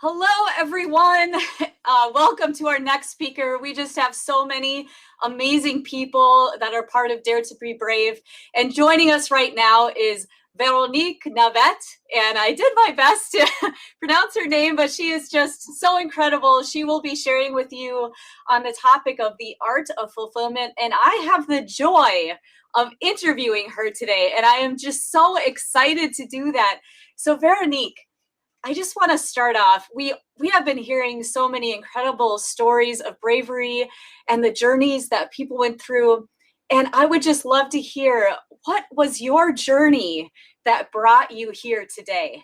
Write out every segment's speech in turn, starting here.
Hello, everyone. Welcome to our next speaker. We just have so many amazing people that are part of Dare to Be Brave. And joining us right now is Véronique Navette. And I did my best to pronounce her name, but she is just so incredible. She will be sharing with you on the topic of the art of fulfillment. And I have the joy of interviewing her today. And I am just so excited to do that. So Véronique, I just want to start off. We have been hearing so many incredible stories of bravery and the journeys that people went through. And I would just love to hear, what was your journey that brought you here today?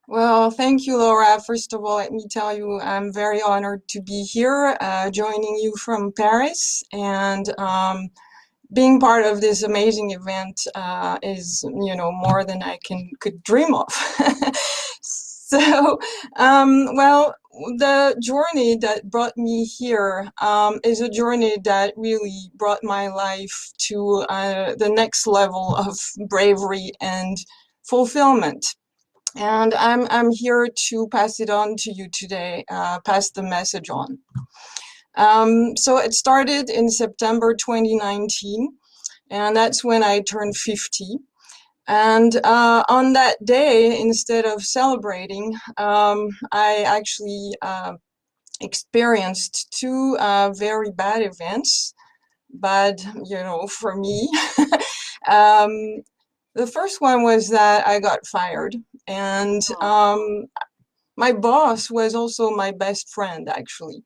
Well, thank you, Laura. First of all, let me tell you, I'm very honored to be here, joining you from Paris. And being part of this amazing event is, more than I could dream of. So, well, the journey that brought me here is a journey that really brought my life to the next level of bravery and fulfillment. And I'm here to pass it on to you today, pass the message on. So it started in September 2019, and that's when I turned 50. And on that day, instead of celebrating, I actually experienced two very bad events. Bad, for me. The first one was that I got fired, and my boss was also my best friend, actually.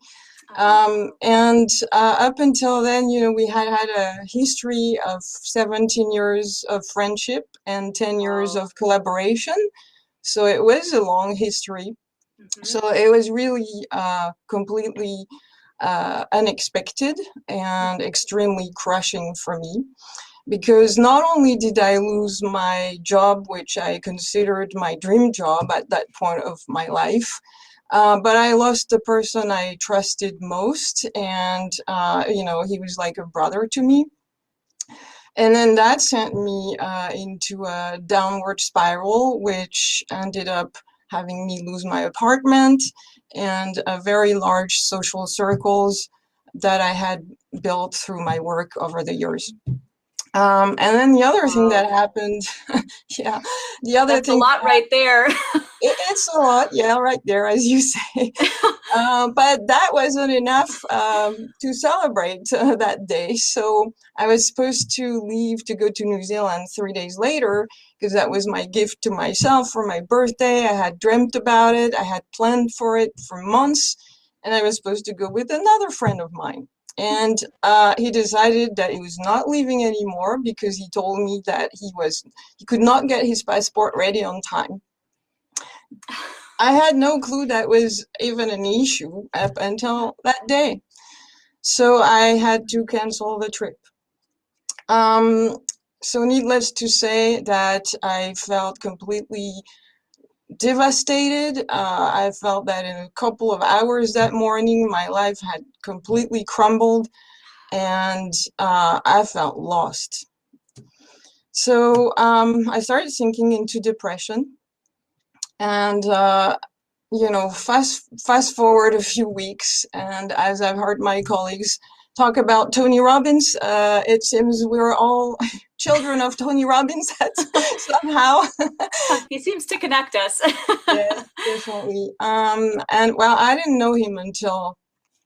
And up until then, we had a history of 17 years of friendship and 10 years of collaboration. So it was a long history. So it was really completely unexpected and extremely crushing for me. Because not only did I lose my job, which I considered my dream job at that point of my life, but I lost the person I trusted most, and he was like a brother to me. And then that sent me into a downward spiral, which ended up having me lose my apartment and very large social circles that I had built through my work over the years. And then the other thing that happened, yeah, the other That's thing. a lot right there. It's a lot, yeah, right there, as you say. But that wasn't enough to celebrate that day. So I was supposed to leave to go to New Zealand 3 days later, because that was my gift to myself for my birthday. I had dreamt about it. I had planned for it for months, and I was supposed to go with another friend of mine. And he decided that he was not leaving anymore because he told me that he could not get his passport ready on time. I had no clue that was even an issue up until that day. So I had to cancel the trip. So needless to say that I felt completely devastated. I felt that in a couple of hours that morning, my life had completely crumbled, and I felt lost. So I started sinking into depression, and fast forward a few weeks, and as I've heard my colleagues talk about Tony Robbins, it seems we're all children of Tony Robbins somehow. He seems to connect us. Yes, definitely. And well, I didn't know him until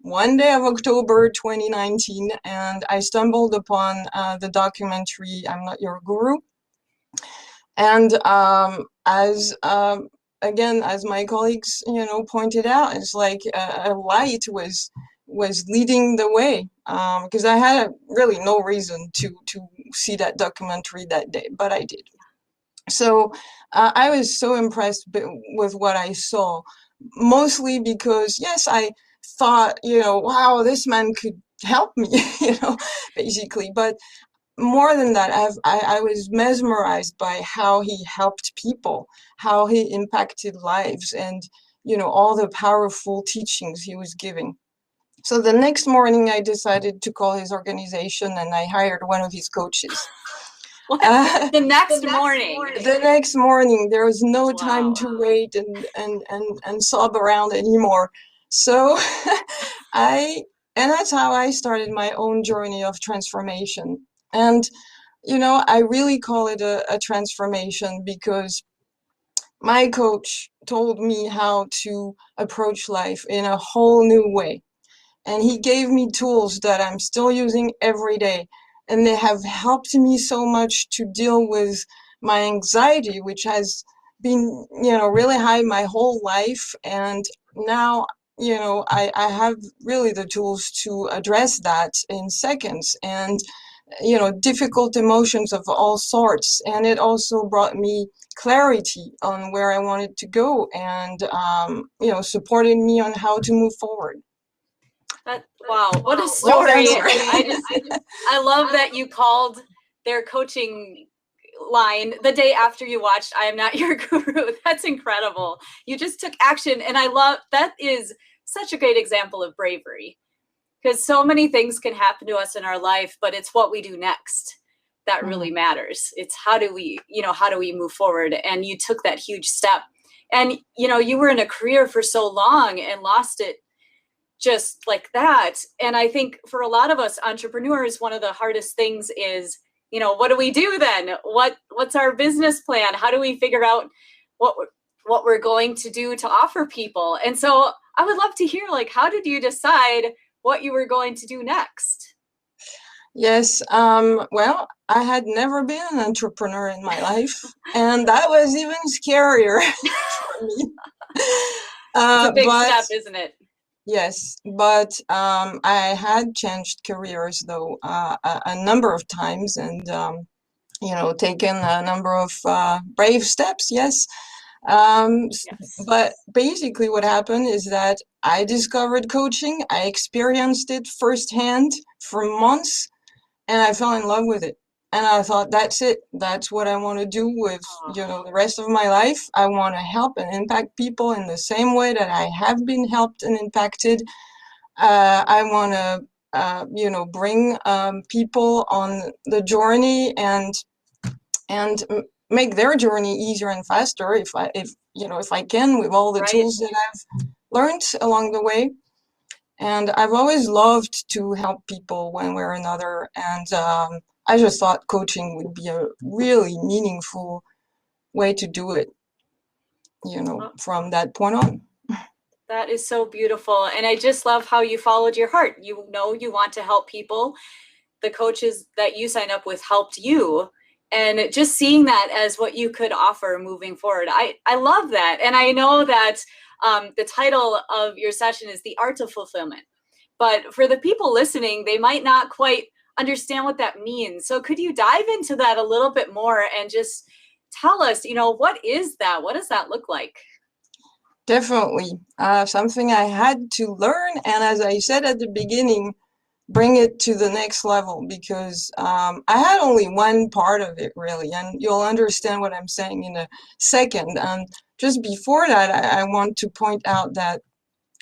one day of October 2019, and I stumbled upon the documentary I'm Not Your Guru. And again, as my colleagues, pointed out, it's like a light was leading the way, because I had really no reason to see that documentary that day, but I did. So I was so impressed with what I saw, mostly because, yes, I thought, wow, this man could help me, basically. But more than that, I was mesmerized by how he helped people, how he impacted lives, and, all the powerful teachings he was giving. So the next morning, I decided to call his organization, and I hired one of his coaches. The next morning. The next morning, there was no time Wow. to wait and sob around anymore. So and that's how I started my own journey of transformation. And, I really call it a transformation because my coach told me how to approach life in a whole new way. And he gave me tools that I'm still using every day. And they have helped me so much to deal with my anxiety, which has been, really high my whole life. And now, I have really the tools to address that in seconds. And difficult emotions of all sorts. And it also brought me clarity on where I wanted to go and, supported me on how to move forward. Wow, what a Long story. answer. I love that you called their coaching line the day after you watched I Am Not Your Guru. That's incredible. You just took action. And I love that is such a great example of bravery, because so many things can happen to us in our life, but it's what we do next that really matters. It's how do we move forward? And you took that huge step. And, you were in a career for so long and lost it just like that. And I think for a lot of us entrepreneurs, one of the hardest things is, what do we do then? What's our business plan? How do we figure out what we're going to do to offer people? And so I would love to hear, how did you decide what you were going to do next? Yes, well, I had never been an entrepreneur in my life, and that was even scarier for me. It's a big step, isn't it? Yes, but I had changed careers though a number of times, and taken a number of brave steps. Yes, Yes. but basically, what happened is that I discovered coaching. I experienced it firsthand for months, and I fell in love with it. And I thought, that's it. That's what I want to do with, the rest of my life. I want to help and impact people in the same way that I have been helped and impacted. I want to, bring people on the journey and make their journey easier and faster if I can, with all the tools that I've learned along the way. And I've always loved to help people one way or another. And I just thought coaching would be a really meaningful way to do it, from that point on. That is so beautiful. And I just love how you followed your heart. You want to help people. The coaches that you sign up with helped you. And just seeing that as what you could offer moving forward. I love that. And I know that the title of your session is The Art of Fulfillment. But for the people listening, they might not quite understand what that means. So could you dive into that a little bit more and just tell us, what is that? What does that look like? Definitely. Something I had to learn. And as I said at the beginning, bring it to the next level, because I had only one part of it really, and you'll understand what I'm saying in a second. Just before that, I want to point out that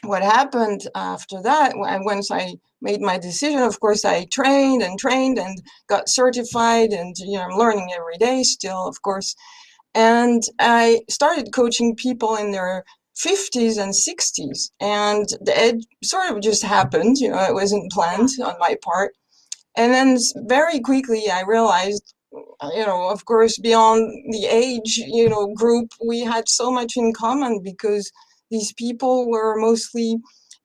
what happened after that, once I made my decision, of course, I trained and got certified, and I'm learning every day still, of course. And I started coaching people in their 50s and 60s, and it sort of just happened. It wasn't planned on my part. And then very quickly I realized, of course, beyond the age, group, we had so much in common, because these people were mostly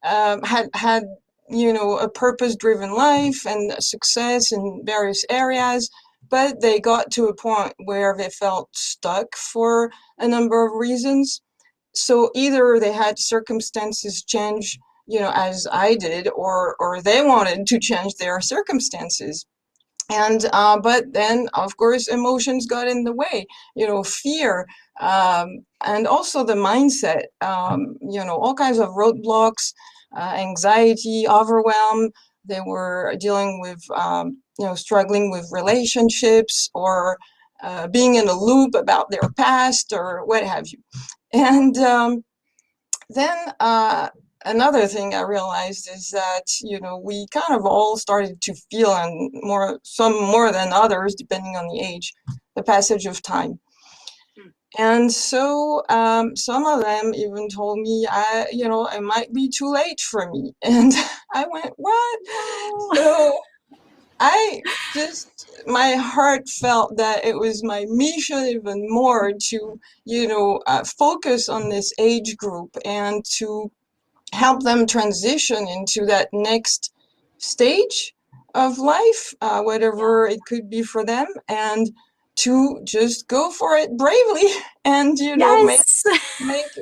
had a purpose-driven life and success in various areas, but they got to a point where they felt stuck for a number of reasons. So either they had circumstances change, as I did, or they wanted to change their circumstances. And but then, of course, emotions got in the way, fear, and also the mindset, all kinds of roadblocks, anxiety, overwhelm. They were dealing with, struggling with relationships, or being in a loop about their past, or what have you. And then another thing I realized is that, we kind of all started to feel, and some more than others, depending on the age, the passage of time. And so some of them even told me, it might be too late for me. And I went, what? So my heart felt that it was my mission even more to, focus on this age group and to help them transition into that next stage of life, whatever it could be for them, and to just go for it bravely and, Yes.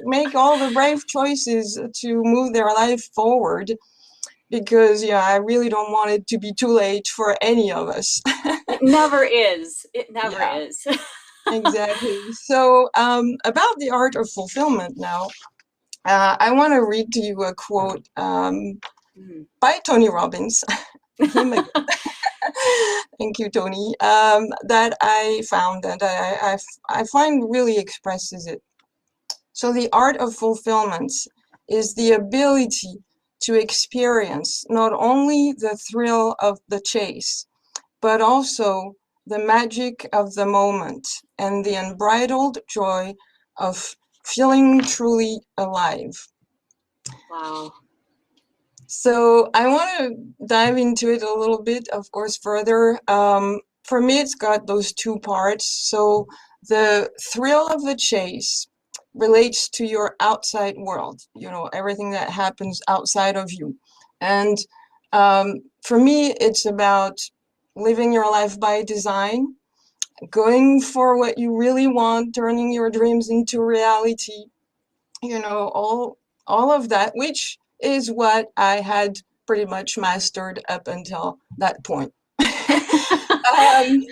make all the brave choices to move their life forward. Because, I really don't want it to be too late for any of us. It never is. It never Yeah, is. exactly. So, about the art of fulfillment now, I want to read to you a quote by Tony Robbins. Him again. Thank you, Tony. That I found and I find really expresses it. So, the art of fulfillment is the ability to experience not only the thrill of the chase, but also the magic of the moment and the unbridled joy of feeling truly alive. Wow. So I want to dive into it a little bit, of course, further. For me, it's got those two parts. So the thrill of the chase relates to your outside world, everything that happens outside of you. And for me, it's about living your life by design, going for what you really want, turning your dreams into reality, all of that, which is what I had pretty much mastered up until that point. um,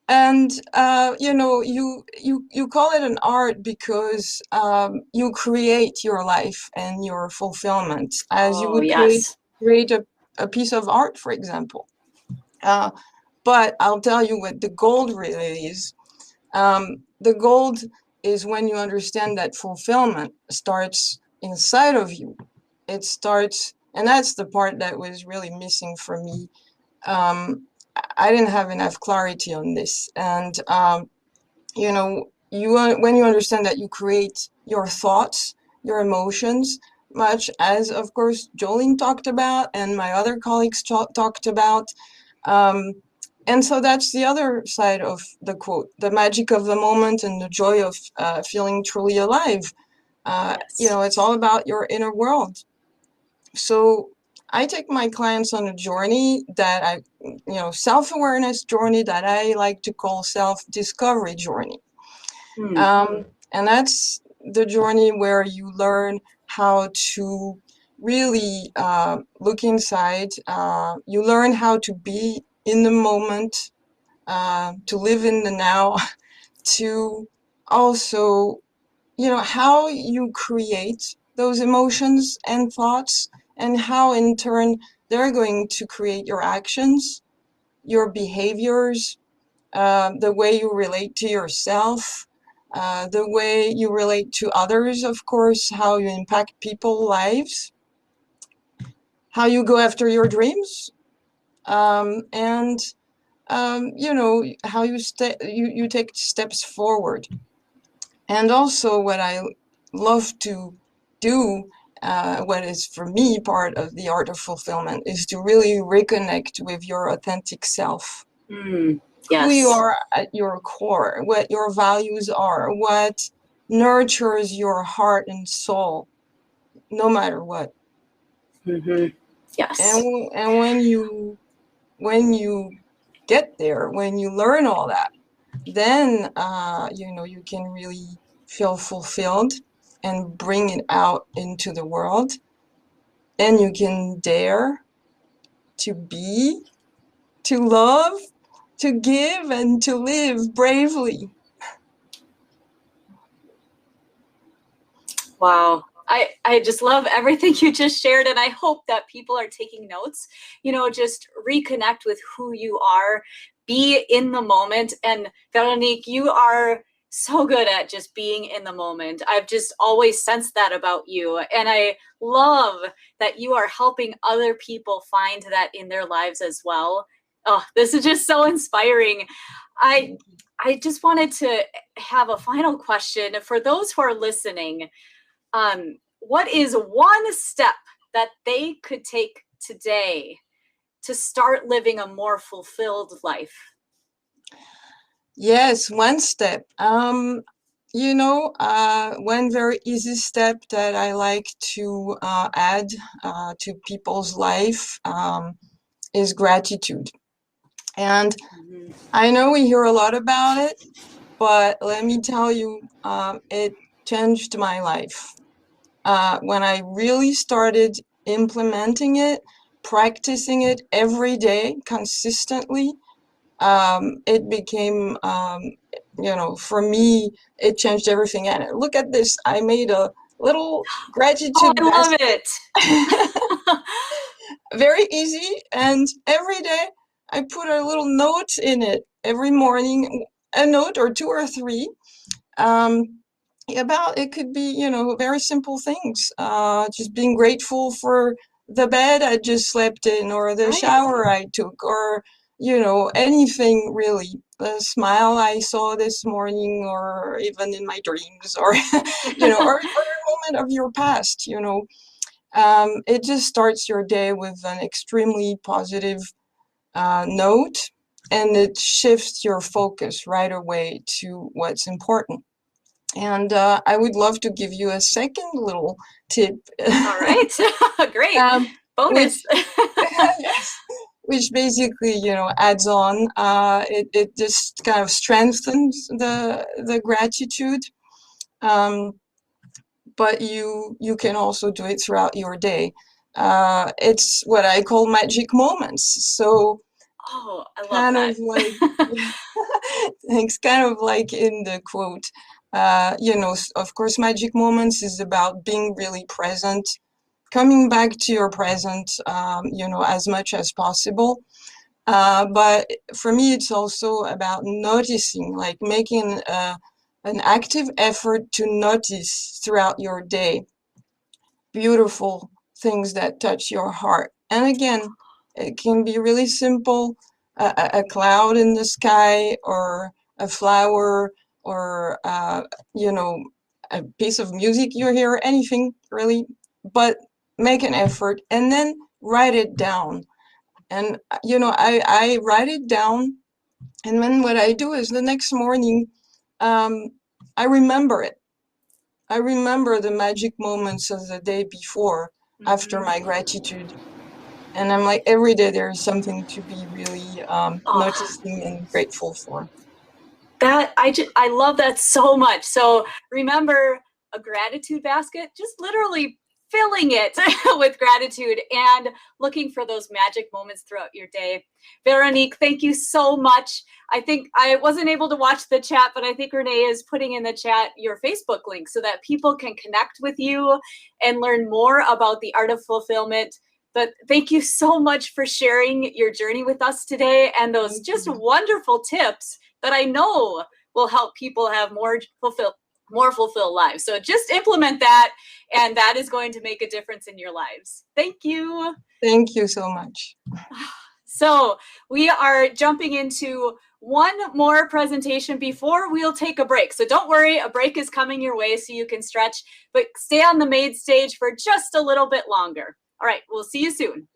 and you call it an art because you create your life and your fulfillment as you Oh, would yes. create a piece of art, for example. But I'll tell you what the gold really is. The gold is when you understand that fulfillment starts inside of you. It starts, and that's the part that was really missing for me. I didn't have enough clarity on this. And, when you understand that you create your thoughts, your emotions, much as, of course, Jolene talked about and my other colleagues talked about, and so that's the other side of the quote, the magic of the moment and the joy of feeling truly alive. Yes. It's all about your inner world. So I take my clients on a journey self-awareness journey that I like to call self-discovery journey. And that's the journey where you learn how to really look inside. You learn how to be in the moment, to live in the now, to also, how you create those emotions and thoughts, and how in turn they're going to create your actions, your behaviors, the way you relate to yourself, the way you relate to others, of course, how you impact people's lives, how you go after your dreams, and how you take steps forward. And also what I love to do, what is for me part of the art of fulfillment, is to really reconnect with your authentic self. Yes. Who you are at your core, what your values are, what nurtures your heart and soul, no matter what. Yes. And when you get there, when you learn all that, then you can really feel fulfilled and bring it out into the world. And you can dare to be, to love, to give, and to live bravely. Wow. I just love everything you just shared, and I hope that people are taking notes. Just reconnect with who you are, be in the moment. And Veronique, you are so good at just being in the moment. I've just always sensed that about you. And I love that you are helping other people find that in their lives as well. Oh, this is just so inspiring. I just wanted to have a final question for those who are listening. What is one step that they could take today to start living a more fulfilled life? Yes, one step. One very easy step that I like to add to people's life is gratitude. And I know we hear a lot about it, but let me tell you, it changed my life. When I really started implementing it, practicing it every day consistently, it became, for me, it changed everything. And look at this, I made a little gratitude I love basket. it. Very easy, and every day I put a little note in it every morning, a note or two or three, about, it could be, very simple things, just being grateful for the bed I just slept in, or the shower I took, or anything really, the smile I saw this morning, or even in my dreams, or or a moment of your past. It just starts your day with an extremely positive note, and it shifts your focus right away to what's important. And I would love to give you a second little tip. All right. Great. Bonus. Yes, which basically, adds on. It just kind of strengthens the gratitude. But you can also do it throughout your day. It's what I call magic moments. So Oh, I love kind that. of like, it's kind of like in the quote, of course, magic moments is about being really present, coming back to your present, as much as possible. But for me, it's also about noticing, like making an active effort to notice throughout your day beautiful things that touch your heart. And again, it can be really simple, a cloud in the sky, or a flower, or, a piece of music you hear, anything really, but make an effort and then write it down. And, I write it down, and then what I do is the next morning, I remember it. I remember the magic moments of the day before, after my gratitude. And I'm like, every day there's something to be really noticing and grateful for. That I love that so much. So remember, a gratitude basket, just literally filling it with gratitude and looking for those magic moments throughout your day. Véronique, thank you so much. I think I wasn't able to watch the chat, but I think Renee is putting in the chat your Facebook link so that people can connect with you and learn more about the art of fulfillment. But thank you so much for sharing your journey with us today and those just wonderful tips that I know will help people have more fulfilled lives. So just implement that, and that is going to make a difference in your lives. Thank you. Thank you so much. So we are jumping into one more presentation before we'll take a break. So don't worry, a break is coming your way so you can stretch, but stay on the main stage for just a little bit longer. All right, we'll see you soon.